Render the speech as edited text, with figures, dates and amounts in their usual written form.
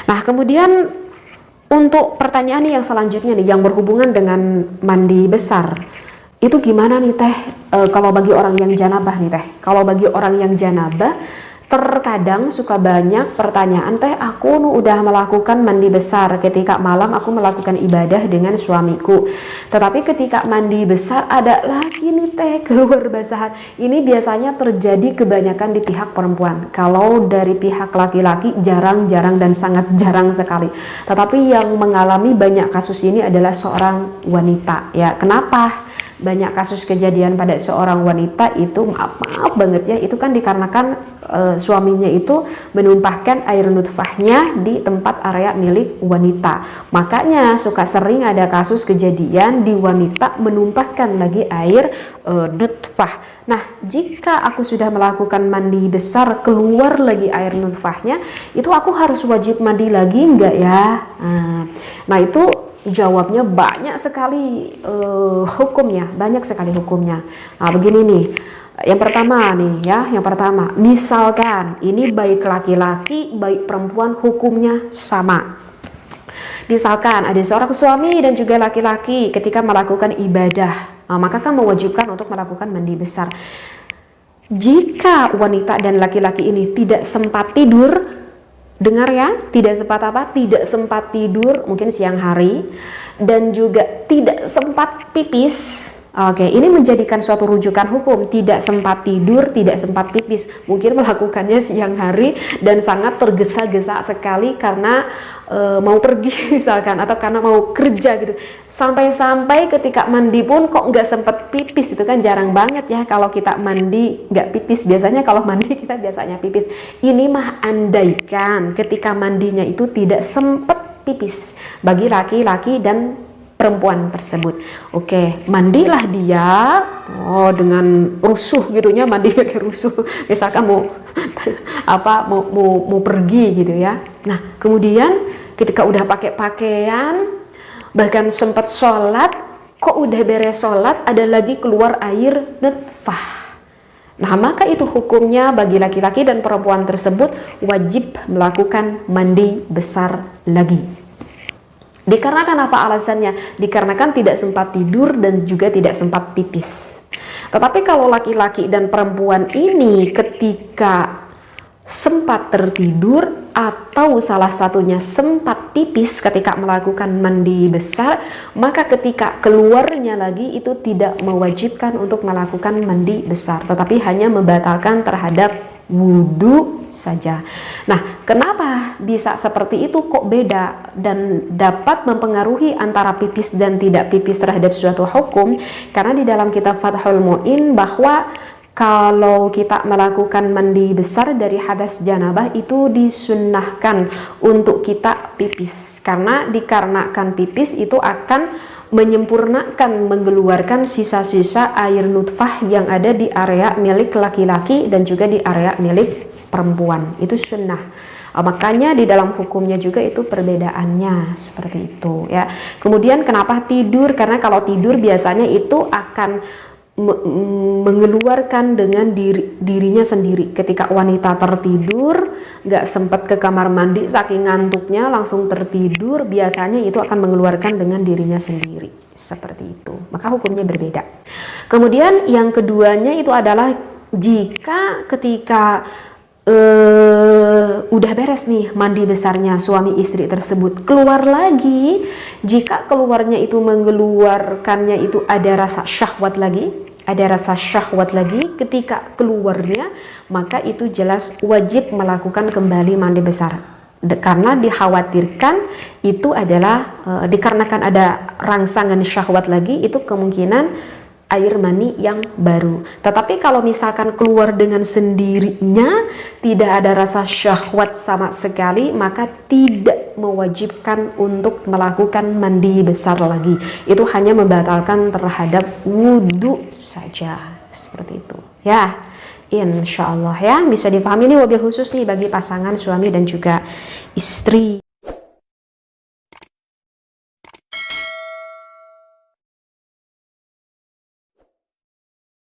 Nah, kemudian untuk pertanyaan nih yang selanjutnya nih, yang berhubungan dengan mandi besar, itu gimana nih teh, kalau bagi orang yang janabah nih teh? Kalau bagi orang yang janabah, terkadang suka banyak pertanyaan, teh aku udah melakukan mandi besar ketika malam aku melakukan ibadah dengan suamiku, tetapi ketika mandi besar ada lagi nih teh keluar basahan. Ini biasanya terjadi kebanyakan di pihak perempuan. Kalau dari pihak laki-laki jarang-jarang dan sangat jarang sekali, tetapi yang mengalami banyak kasus ini adalah seorang wanita. Ya, kenapa banyak kasus kejadian pada seorang wanita itu? Maaf banget ya, itu kan dikarenakan suaminya itu menumpahkan air nutfahnya di tempat area milik wanita. Makanya suka sering ada kasus kejadian di wanita menumpahkan lagi air nutfah. Nah, jika aku sudah melakukan mandi besar keluar lagi air nutfahnya, itu aku harus wajib mandi lagi enggak ya? Nah, itu jawabnya banyak sekali hukumnya, banyak sekali hukumnya. Nah, begini nih. Yang pertama nih ya, misalkan ini baik laki-laki baik perempuan hukumnya sama. Misalkan ada seorang suami dan juga laki-laki ketika melakukan ibadah, maka kan mewajibkan untuk melakukan mandi besar. Jika wanita dan laki-laki ini tidak sempat tidur, dengar ya, tidak sempat tidur mungkin siang hari, dan juga tidak sempat pipis. Oke, ini menjadikan suatu rujukan hukum. Tidak sempat tidur, tidak sempat pipis, mungkin melakukannya siang hari dan sangat tergesa-gesa sekali karena mau pergi misalkan, atau karena mau kerja gitu. Sampai-sampai ketika mandi pun kok nggak sempat pipis. Itu kan jarang banget ya kalau kita mandi nggak pipis. Biasanya kalau mandi kita biasanya pipis. Ini mah andaikan ketika mandinya itu tidak sempat pipis bagi laki-laki dan perempuan tersebut. Oke, mandilah dia dengan rusuh gitunya, mandi kayak rusuh. Misalkan mau mau pergi gitu ya. Nah, kemudian ketika udah pakai pakaian, bahkan sempat sholat, kok udah beres sholat ada lagi keluar air nutfah. Nah, maka itu hukumnya bagi laki-laki dan perempuan tersebut wajib melakukan mandi besar lagi. Dikarenakan apa alasannya? Dikarenakan tidak sempat tidur dan juga tidak sempat pipis. Tetapi kalau laki-laki dan perempuan ini ketika sempat tertidur atau salah satunya sempat pipis ketika melakukan mandi besar, maka ketika keluarnya lagi itu tidak mewajibkan untuk melakukan mandi besar, tetapi hanya membatalkan terhadap wudhu saja. Nah, kenapa bisa seperti itu, kok beda dan dapat mempengaruhi antara pipis dan tidak pipis terhadap suatu hukum? Karena di dalam kitab Fathul Mu'in bahwa kalau kita melakukan mandi besar dari hadas janabah itu disunnahkan untuk kita pipis, karena dikarenakan pipis itu akan menyempurnakan, mengeluarkan sisa-sisa air nutfah yang ada di area milik laki-laki dan juga di area milik perempuan. Itu sunnah. Makanya di dalam hukumnya juga itu perbedaannya seperti itu ya. Kemudian kenapa tidur? Karena kalau tidur biasanya itu akan mengeluarkan dengan dirinya sendiri. Ketika wanita tertidur, nggak sempat ke kamar mandi saking ngantuknya langsung tertidur, biasanya itu akan mengeluarkan dengan dirinya sendiri seperti itu. Maka hukumnya berbeda. Kemudian yang keduanya itu adalah jika ketika udah beres nih mandi besarnya suami istri tersebut, keluar lagi, jika keluarnya itu mengeluarkannya itu ada rasa syahwat lagi, ketika keluarnya maka itu jelas wajib melakukan kembali mandi besar, karena dikhawatirkan itu adalah dikarenakan ada rangsangan syahwat lagi, itu kemungkinan air mani yang baru. Tetapi kalau misalkan keluar dengan sendirinya, tidak ada rasa syahwat sama sekali, maka tidak mewajibkan untuk melakukan mandi besar lagi. Itu hanya membatalkan terhadap wudhu saja. Seperti itu ya, insya Allah ya, bisa dipahami nih wabil khusus nih bagi pasangan suami dan juga istri.